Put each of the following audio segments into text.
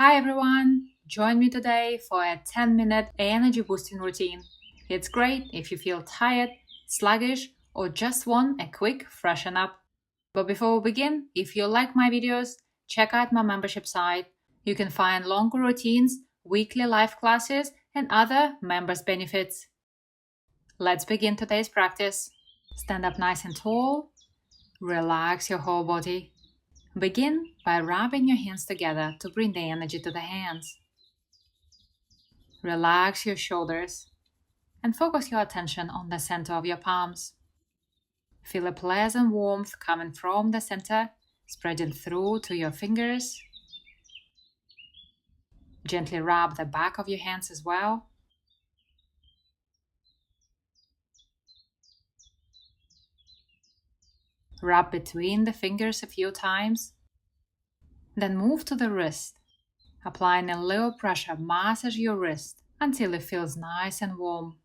Hi everyone! Join me today for a 10-minute energy boosting routine. It's great if you feel tired, sluggish, or just want a quick freshen up. But before we begin, if you like my videos, check out my membership site. You can find longer routines, weekly live classes, and other members' benefits. Let's begin today's practice. Stand up nice and tall. Relax your whole body. Begin by rubbing your hands together to bring the energy to the hands. Relax your shoulders and focus your attention on the center of your palms. Feel a pleasant warmth coming from the center, spreading through to your fingers. Gently rub the back of your hands as well. Rub between the fingers a few times. Then move to the wrist. Applying a little pressure, massage your wrist until it feels nice and warm.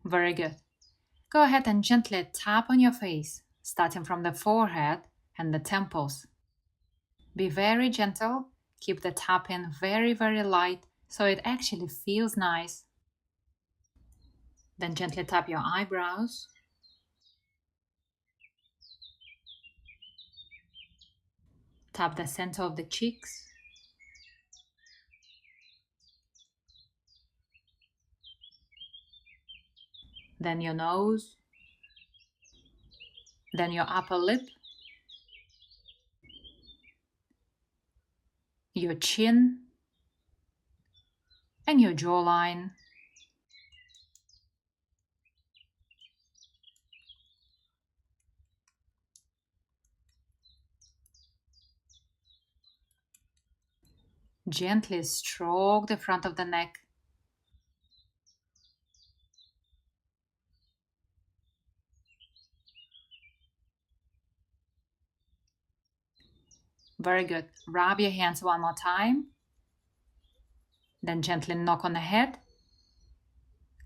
Very good. Go ahead and gently tap on your face, starting from the forehead and the temples. Be very gentle. Keep the tapping very, very light so it actually feels nice. Then gently tap your eyebrows. Tap the center of the cheeks. Then your nose. Then your upper lip. Your chin. And your jawline. Gently stroke the front of the neck. Very good. Rub your hands one more time. Then gently knock on the head,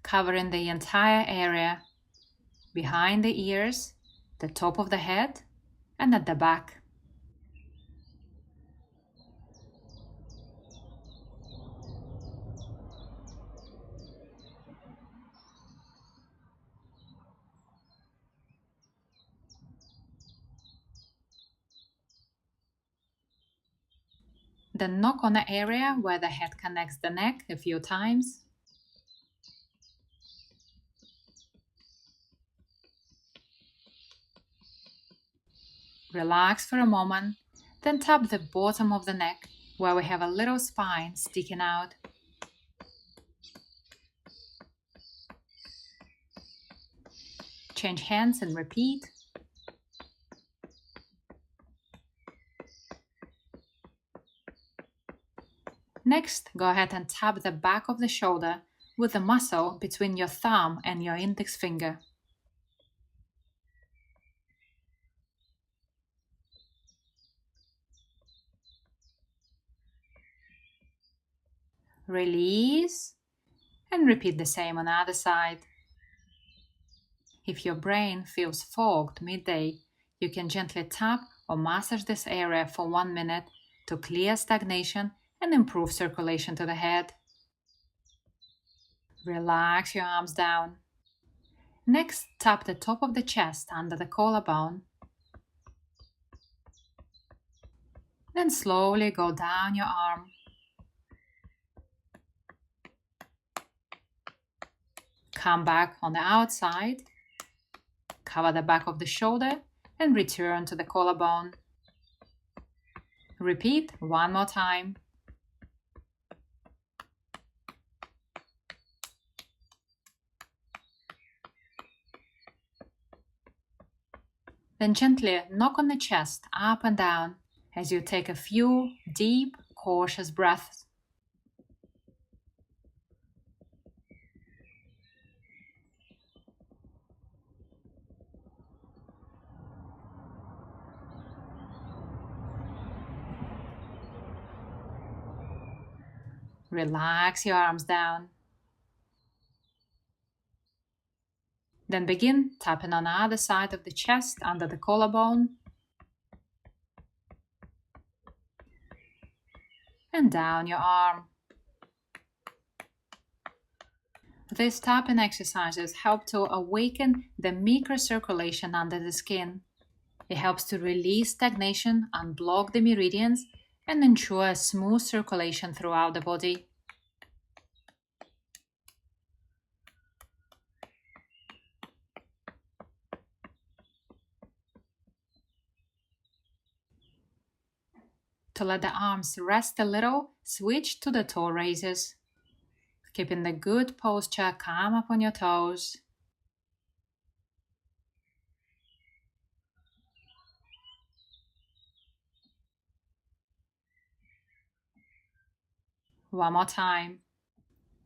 covering the entire area behind the ears, the top of the head, and at the back. Then knock on the area where the head connects the neck a few times. Relax for a moment, then tap the bottom of the neck where we have a little spine sticking out. Change hands and repeat. Next, go ahead and tap the back of the shoulder with the muscle between your thumb and your index finger. Release and repeat the same on the other side. If your brain feels fogged midday, you can gently tap or massage this area for 1 minute to clear stagnation and improve circulation to the head. Relax your arms down. Next, tap the top of the chest under the collarbone. Then slowly go down your arm. Come back on the outside. Cover the back of the shoulder and return to the collarbone. Repeat one more time. Then gently knock on the chest up and down as you take a few deep, cautious breaths. Relax your arms down. Then begin tapping on the other side of the chest under the collarbone and down your arm. These tapping exercises help to awaken the microcirculation under the skin. It helps to release stagnation, unblock the meridians, and ensure a smooth circulation throughout the body. To let the arms rest a little, switch to the toe raises. Keeping the good posture calm upon your toes. One more time.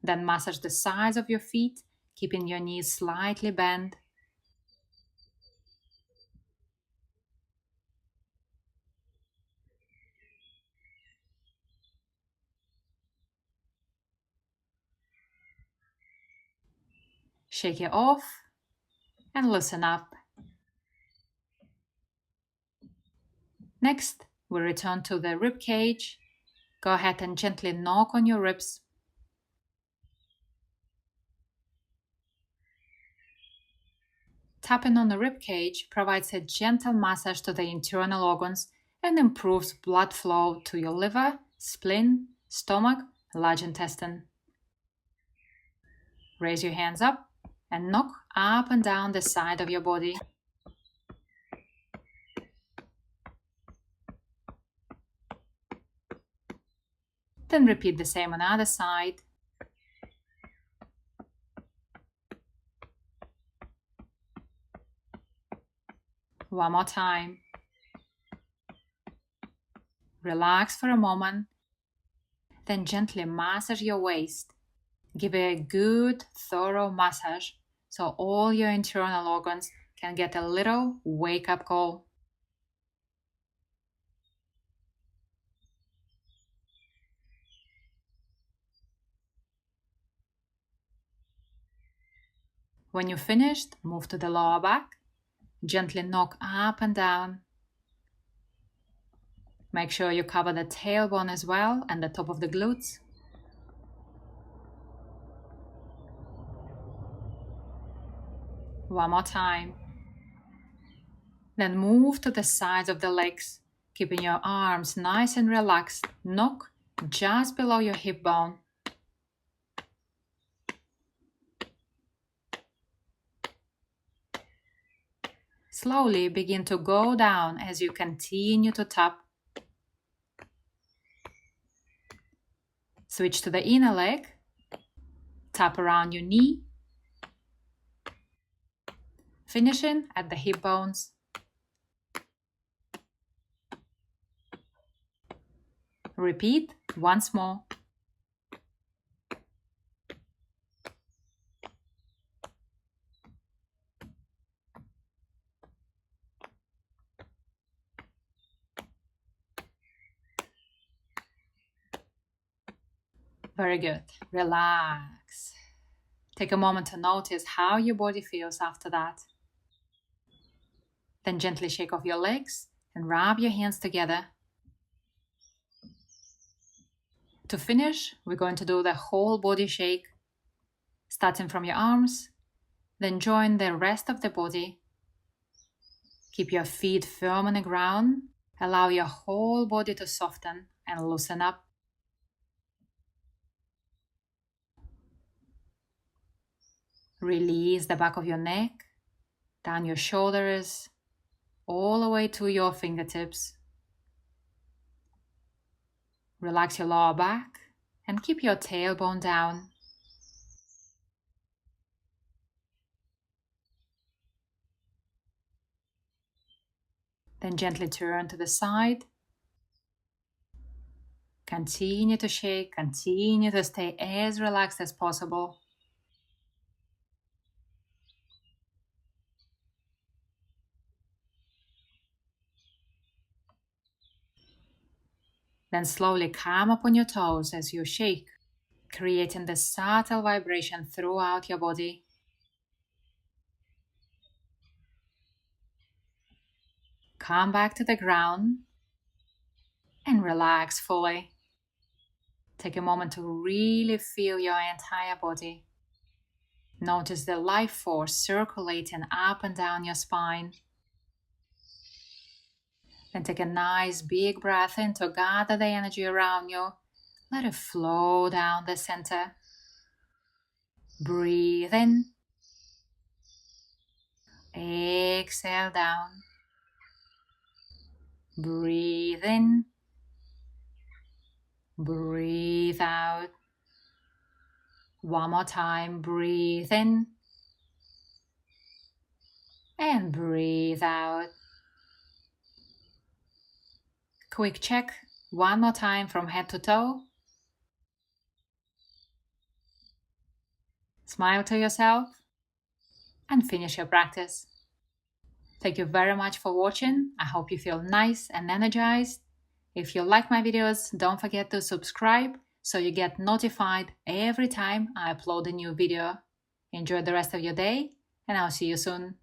Then massage the sides of your feet, keeping your knees slightly bent. Shake it off and loosen up. Next, we return to the rib cage. Go ahead and gently knock on your ribs. Tapping on the rib cage provides a gentle massage to the internal organs and improves blood flow to your liver, spleen, stomach, large intestine. Raise your hands up and knock up and down the side of your body. Then repeat the same on the other side. One more time. Relax for a moment. Then gently massage your waist. Give it a good, thorough massage so all your internal organs can get a little wake-up call. When you're finished, move to the lower back. Gently knock up and down. Make sure you cover the tailbone as well and the top of the glutes. One more time. Then move to the sides of the legs, keeping your arms nice and relaxed. Knock just below your hip bone. Slowly begin to go down as you continue to tap. Switch to the inner leg. Tap around your knee. Finishing at the hip bones. Repeat once more. Very good. Relax. Take a moment to notice how your body feels after that. Then gently shake off your legs and rub your hands together. To finish, we're going to do the whole body shake, starting from your arms, then join the rest of the body. Keep your feet firm on the ground. Allow your whole body to soften and loosen up. Release the back of your neck, down your shoulders, all the way to your fingertips. Relax your lower back and keep your tailbone down. Then gently turn to the side. Continue to shake, continue to stay as relaxed as possible. Then slowly come upon your toes as you shake, creating the subtle vibration throughout your body. come back to the ground and relax fully. Take a moment to really feel your entire body. Notice the life force circulating up and down your spine. Then take a nice big breath in to gather the energy around you. Let it flow down the center. Breathe in. Exhale down. Breathe in. Breathe out. One more time. Breathe in. And breathe out. Quick check. One more time from head to toe. Smile to yourself and finish your practice. Thank you very much for watching. I hope you feel nice and energized. If you like my videos, don't forget to subscribe so you get notified every time I upload a new video. Enjoy the rest of your day, and I'll see you soon.